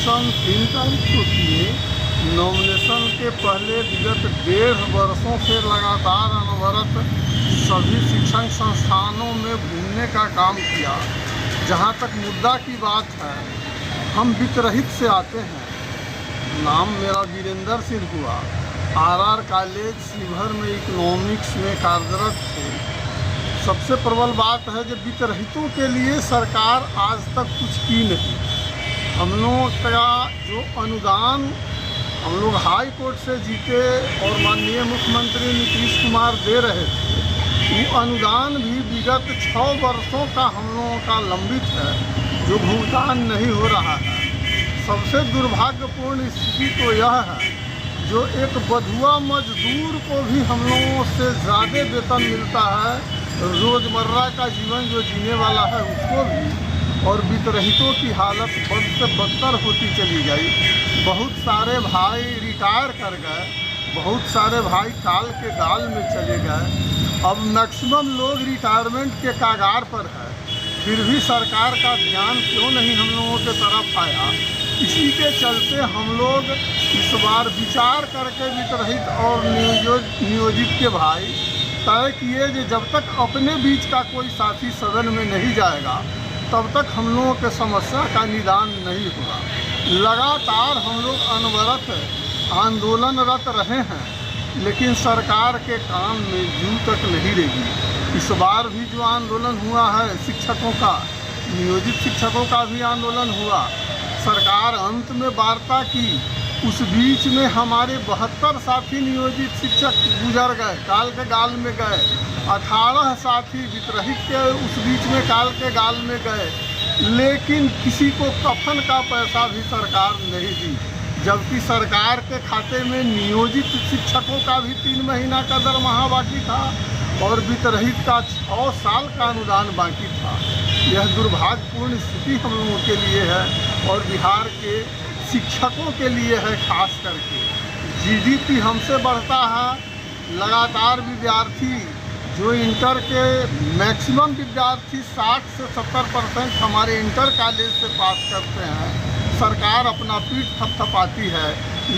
Nomination 3 तारीख को किए। नॉमिनेशन के पहले विगत 1.5 वर्षों से लगातार अनवरत सभी शिक्षण संस्थानों में घूमने का काम किया। जहां तक मुद्दा की बात है, हम वित्तरहित से आते हैं। नाम मेरा वीरेंद्र सिंह हुआ। आरआर कॉलेज शिवहर में इकोनॉमिक्स में कार्यरत थे। सबसे प्रबल बात है कि वित्तरहितों के लिए सरकार आज तक कुछ की नहीं। हम लोगों का जो अनुदान हम लोग हाई कोर्ट से जीते और माननीय मुख्यमंत्री नीतीश कुमार दे रहे थे, वो अनुदान भी विगत 6 वर्षों का हम लोगों का लंबित है, जो भुगतान नहीं हो रहा है। सबसे दुर्भाग्यपूर्ण स्थिति तो यह है, जो एक बधुआ मजदूर को भी हम लोगों से ज़्यादा वेतन मिलता है, रोज़मर्रा का जीवन जो जीने वाला है उसको भी, और वित्तरहितों की हालत बद से बदतर होती चली गई। बहुत सारे भाई रिटायर कर गए, बहुत सारे भाई काल के गाल में चले गए। अब मैक्सिमम लोग रिटायरमेंट के कागार पर है, फिर भी सरकार का ध्यान क्यों नहीं हम लोगों के तरफ आया। इसी के चलते हम लोग इस बार विचार करके वित्तरहित और नियोजित के भाई तय किए कि जब तक अपने बीच का कोई साथी सदन में नहीं जाएगा, तब तक हम लोगों के समस्या का निदान नहीं होगा। लगातार हम लोग अनवरत आंदोलनरत रहे हैं, लेकिन सरकार के काम में जूं तक नहीं रहेगी। इस बार भी जो आंदोलन हुआ है शिक्षकों का, नियोजित शिक्षकों का भी आंदोलन हुआ। सरकार अंत में वार्ता की, उस बीच में हमारे 72 साथी नियोजित शिक्षक गुजर गए, काल के गाल में गए। 18 साथी वित्तरहित के उस बीच में काल के गाल में गए, लेकिन किसी को कफन का पैसा भी सरकार नहीं दी, जबकि सरकार के खाते में नियोजित शिक्षकों का भी 3 महीना का दरमाहा बाकी था और वित्तरहित का 6 साल का अनुदान बाकी था। यह दुर्भाग्यपूर्ण स्थिति हम लोगों के लिए है और बिहार के शिक्षकों के लिए है। खास करके जीडीपी हमसे बढ़ता है। लगातार विद्यार्थी जो इंटर के मैक्सिमम विद्यार्थी 60 से 70% हमारे इंटर कॉलेज से पास करते हैं। सरकार अपना पीठ थपथपाती है,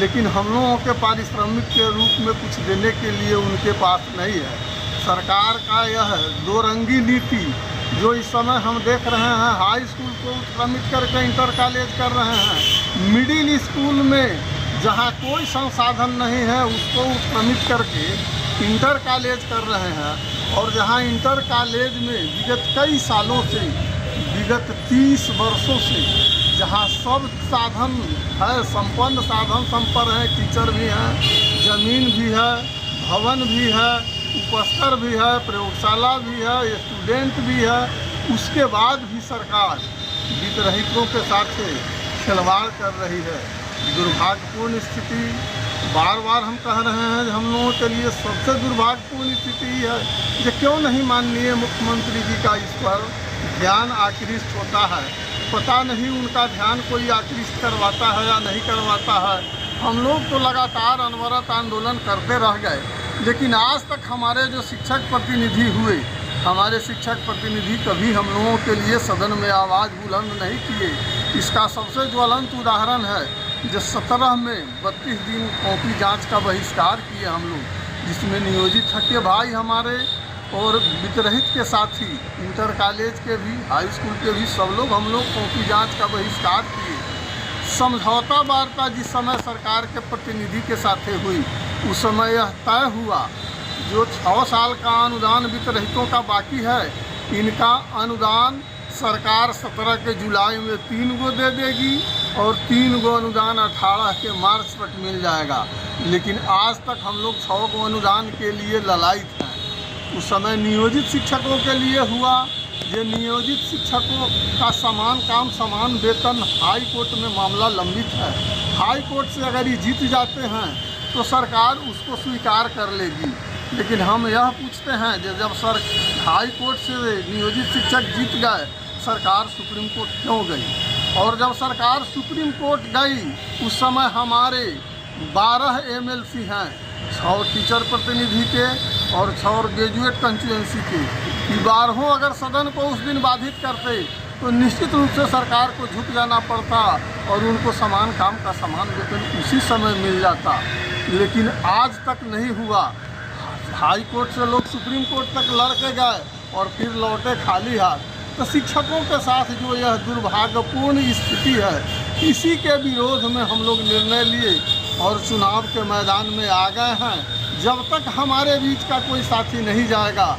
लेकिन हम लोगों के पारिश्रमिक के रूप में कुछ देने के लिए उनके पास नहीं है। सरकार का यह 2 रंगी नीति जो इस समय हम देख रहे हैं, हाई स्कूल को उत्क्रमित करके इंटर कॉलेज कर रहे हैं, मिडिल स्कूल में जहां कोई संसाधन नहीं है उसको उत्क्रमित करके इंटर कॉलेज कर रहे हैं, और जहां इंटर कॉलेज में विगत कई सालों से, विगत 30 वर्षों से जहां सब साधन है, संपन्न साधन संपन्न है, टीचर भी हैं, ज़मीन भी है, भवन भी है, उपस्तर भी है, प्रयोगशाला भी है, स्टूडेंट भी है, उसके बाद भी सरकार वित्तरहितों के साथ खिलवाड़ कर रही है। दुर्भाग्यपूर्ण स्थिति, बार बार हम कह रहे हैं, हम लोगों के लिए सबसे दुर्भाग्यपूर्ण स्थिति है कि क्यों नहीं माननीय मुख्यमंत्री जी का इस पर ध्यान आकृष्ट होता है। पता नहीं उनका ध्यान कोई आकृष्ट करवाता है या नहीं करवाता है। हम लोग तो लगातार अनवरत आंदोलन करते रह गए, लेकिन आज तक हमारे जो शिक्षक प्रतिनिधि हुए, हमारे शिक्षक प्रतिनिधि कभी हम लोगों के लिए सदन में आवाज़ बुलंद नहीं किए। इसका सबसे ज्वलंत उदाहरण है जो 17 में 32 दिन कॉपी जांच का बहिष्कार किए हम लोग, जिसमें नियोजित के भाई हमारे और वित्तरहित के साथी, इंटर कॉलेज के भी, हाई स्कूल के भी, सब लोग हम लोग कॉपी जांच का बहिष्कार किए। समझौता वार्ता जिस समय सरकार के प्रतिनिधि के साथ हुई, उस समय यह तय हुआ जो 6 साल का अनुदान वित्तरहितों का बाकी है, इनका अनुदान सरकार 17 के जुलाई में 3 गो दे देगी और 3 गो अनुदान 18 के मार्च तक मिल जाएगा। लेकिन आज तक हम लोग 6 गो अनुदान के लिए ललायित हैं। उस समय नियोजित शिक्षकों के लिए हुआ, ये नियोजित शिक्षकों का समान काम समान वेतन, हाई कोर्ट में मामला लंबित है। हाई कोर्ट से अगर ये जीत जाते हैं तो सरकार उसको स्वीकार कर लेगी, लेकिन हम यह पूछते हैं कि जब हाई कोर्ट से नियोजित शिक्षक जीत गए, सरकार सुप्रीम कोर्ट क्यों गई? और जब सरकार सुप्रीम कोर्ट गई, उस समय हमारे 12 MLC हैं, 6 टीचर प्रतिनिधि के और 6 ग्रेजुएट कंस्टिट्यूएंसी के। 12 अगर सदन को उस दिन बाधित करते तो निश्चित रूप से सरकार को झुक जाना पड़ता और उनको समान काम का समान वेतन उसी समय मिल जाता। लेकिन आज तक नहीं हुआ। हाई कोर्ट से लोग सुप्रीम कोर्ट तक लड़ के गए और फिर लौटे खाली हाथ। तो शिक्षकों के साथ जो यह दुर्भाग्यपूर्ण स्थिति है, इसी के विरोध में हम लोग निर्णय लिए और चुनाव के मैदान में आ गए हैं। जब तक हमारे बीच का कोई साथी नहीं जाएगा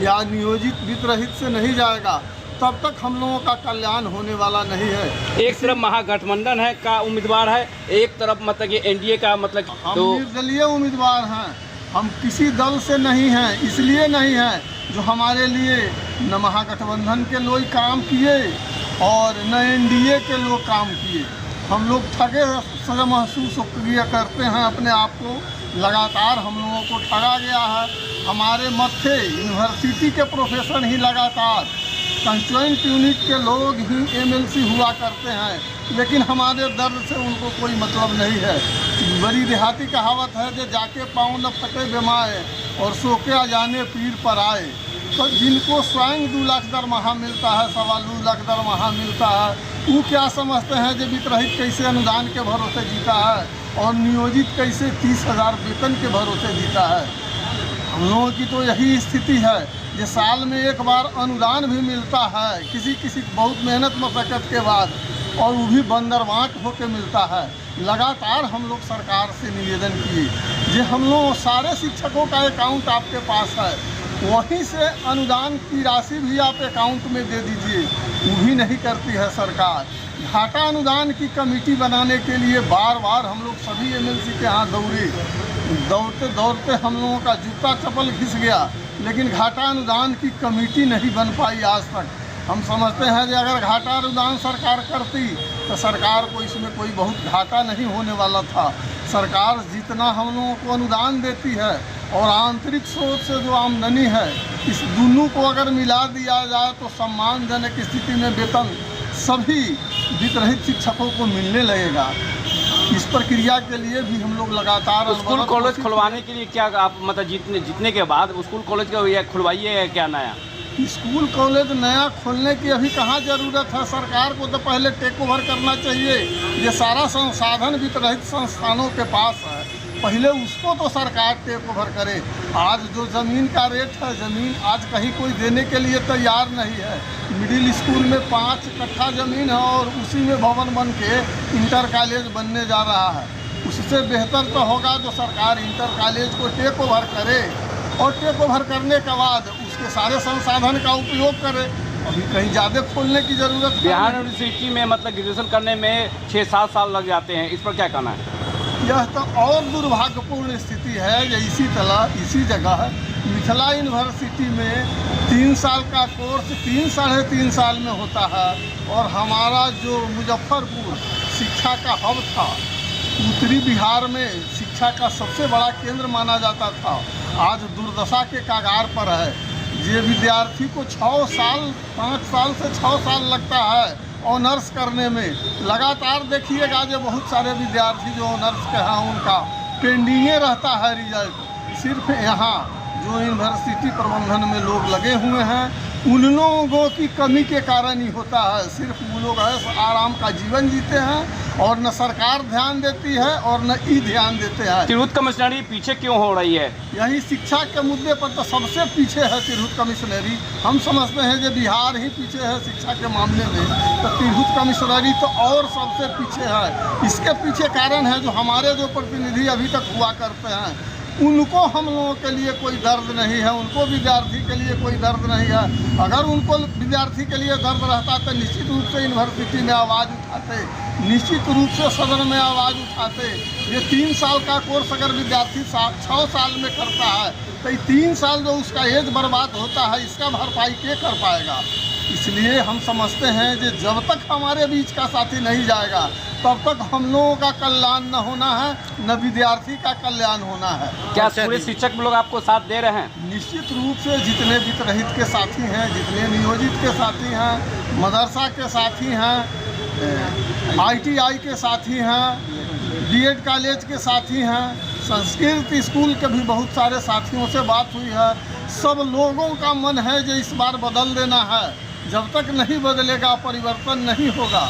या नियोजित वित्तरहित से नहीं जाएगा, तब तक हम लोगों का कल्याण होने वाला नहीं है। एक तरफ महागठबंधन है का उम्मीदवार है, एक तरफ मतलब ये एनडीए का मतलब हम निर्दलीय उम्मीदवार हैं। हम किसी दल से नहीं हैं, इसलिए नहीं हैं जो हमारे लिए न महागठबंधन के लोग काम किए और न एनडीए के लोग काम किए। हम लोग ठगे सजा महसूस करते हैं अपने आप को। लगातार हम लोगों को ठगा गया है। हमारे मत्थे यूनिवर्सिटी के प्रोफेसर ही लगातार कंस्टिट्यूएंट यूनिट के लोग ही एमएलसी हुआ करते हैं, लेकिन हमारे दर्द से उनको कोई मतलब नहीं है। बड़ी देहाती कहावत है जो जाके पाँव न फटे बेमाए और सो के आ जाने पीर पर आए। तो जिनको स्वयं 2 लाख दरमाहा मिलता है, 2.25 लाख दरमाहा मिलता है, वो क्या समझते हैं जो वित्तरहित कैसे अनुदान के भरोसे जीता है और नियोजित कैसे 30,000 वेतन के भरोसे जीता है। हम लोगों की तो यही स्थिति है कि साल में एक बार अनुदान भी मिलता है किसी बहुत मेहनत मशक्क़त के बाद, और वो भी बंदरवांट होकर मिलता है। लगातार हम लोग सरकार से निवेदन किए कि हम लोग सारे शिक्षकों का अकाउंट आपके पास है, वहीं से अनुदान की राशि भी आप अकाउंट में दे दीजिए। वो भी नहीं करती है सरकार। घाटा अनुदान की कमेटी बनाने के लिए बार बार हम लोग सभी एमएलसी के यहाँ दौड़ते दौड़ते हम लोगों का जूता चप्पल घिस गया, लेकिन घाटा अनुदान की कमेटी नहीं बन पाई आज तक। हम समझते हैं कि अगर घाटा अनुदान सरकार करती तो सरकार को इसमें कोई बहुत घाटा नहीं होने वाला था। सरकार जितना हम लोगों को अनुदान देती है और आंतरिक स्रोत से जो आमदनी है, इस दोनों को अगर मिला दिया जाए तो सम्मानजनक स्थिति में वेतन सभी वित्तरहित शिक्षकों को मिलने लगेगा। इस प्रक्रिया के लिए भी हम लोग लगातार स्कूल कॉलेज खुलवाने के लिए क्या आप मतलब जीतने के बाद स्कूल कॉलेज का खुलवाइए क्या नया? स्कूल कॉलेज नया खोलने की अभी कहाँ ज़रूरत है। सरकार को तो पहले टेक ओवर करना चाहिए। ये सारा संसाधन वित्तरहित संस्थानों के पास है, पहले उसको तो सरकार टेक ओवर करे। आज जो ज़मीन का रेट है, ज़मीन आज कहीं कोई देने के लिए तैयार नहीं है। मिडिल स्कूल में 5 कट्ठा ज़मीन है और उसी में भवन बन के इंटर कॉलेज बनने जा रहा है। उससे बेहतर तो होगा जो सरकार इंटर कॉलेज को टेक ओवर करे और टेक ओवर करने के बाद उसके सारे संसाधन का उपयोग करे। अभी कहीं ज़्यादा खोलने की ज़रूरत है। बिहार यूनिवर्सिटी में मतलब ग्रेजुएशन करने में 6-7 साल लग जाते हैं, इस पर क्या कहना है? यह तो और दुर्भाग्यपूर्ण स्थिति है कि इसी जगह मिथिला यूनिवर्सिटी में 3 साल का कोर्स 3-3.5 साल में होता है, और हमारा जो मुजफ्फरपुर शिक्षा का हब था, उत्तरी बिहार में शिक्षा का सबसे बड़ा केंद्र माना जाता था, आज दुर्दशा के कगार पर है। ये विद्यार्थी को 5 साल से 6 साल लगता है ऑनर्स करने में। लगातार देखिएगा जो बहुत सारे विद्यार्थी जो ऑनर्स के हैं उनका पेंडिंगे रहता है रिजल्ट। सिर्फ यहाँ जो यूनिवर्सिटी प्रबंधन में लोग लगे हुए हैं उन लोगों की कमी के कारण ही होता है। सिर्फ वो लोग आराम का जीवन जीते हैं और न सरकार ध्यान देती है और न ई ध्यान देते हैं। तिरहुत कमिश्नरी पीछे क्यों हो रही है? यही शिक्षा के मुद्दे पर तो सबसे पीछे है तिरहुत कमिश्नरी। हम समझते हैं कि बिहार ही पीछे है शिक्षा के मामले में, तो तिरहुत कमिश्नरी तो और सबसे पीछे है। इसके पीछे कारण है जो हमारे जो प्रतिनिधि अभी तक हुआ करते हैं उनको हम लोगों के लिए कोई दर्द नहीं है, उनको विद्यार्थी के लिए कोई दर्द नहीं है। अगर उनको विद्यार्थी के लिए दर्द रहता तो निश्चित रूप से यूनिवर्सिटी में आवाज़ उठाते, निश्चित रूप से सदन में आवाज़ उठाते। ये 3 साल का कोर्स अगर विद्यार्थी 6 साल में करता है तो ये 3 साल जो उसका एज बर्बाद होता है, इसका भरपाई के कर पाएगा। इसलिए हम समझते हैं कि जब तक हमारे बीच का साथी नहीं जाएगा तब तक हम लोगों का कल्याण न होना है, न विद्यार्थी का कल्याण होना है। क्या पूरे शिक्षक लोग आपको साथ दे रहे हैं? निश्चित रूप से जितने वित्तरहित के साथी हैं, जितने नियोजित के साथी हैं, मदरसा के साथी हैं, ITI के साथी हैं, BEd कॉलेज के साथी हैं, संस्कृत स्कूल के भी बहुत सारे साथियों से बात हुई है। सब लोगों का मन है जो इस बार बदल देना है जब तक नहीं बदलेगा, परिवर्तन नहीं होगा,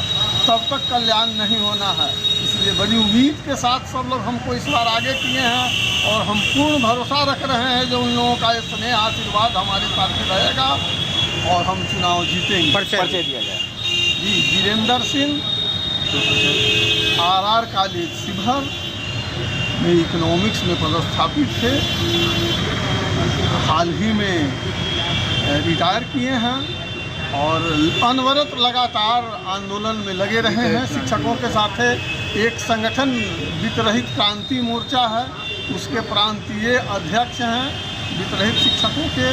तब तक कल्याण नहीं होना है। इसलिए बड़ी उम्मीद के साथ सब लोग हमको इस बार आगे किए हैं और हम पूर्ण भरोसा रख रहे हैं जो उन लोगों का स्नेह आशीर्वाद हमारे साथ रहेगा और हम चुनाव जीतेंगे। परिचय दिया जाए। जी, वीरेंद्र सिंह, आर कॉलेज शिवहर में इकोनॉमिक्स में पदस्थापित थे, हाल ही में रिटायर किए हैं और अनवरत लगातार आंदोलन में लगे रहे हैं शिक्षकों के साथ। एक संगठन वित्तरहित क्रांति मोर्चा है, उसके प्रांतीय अध्यक्ष हैं वित्तरहित शिक्षकों के।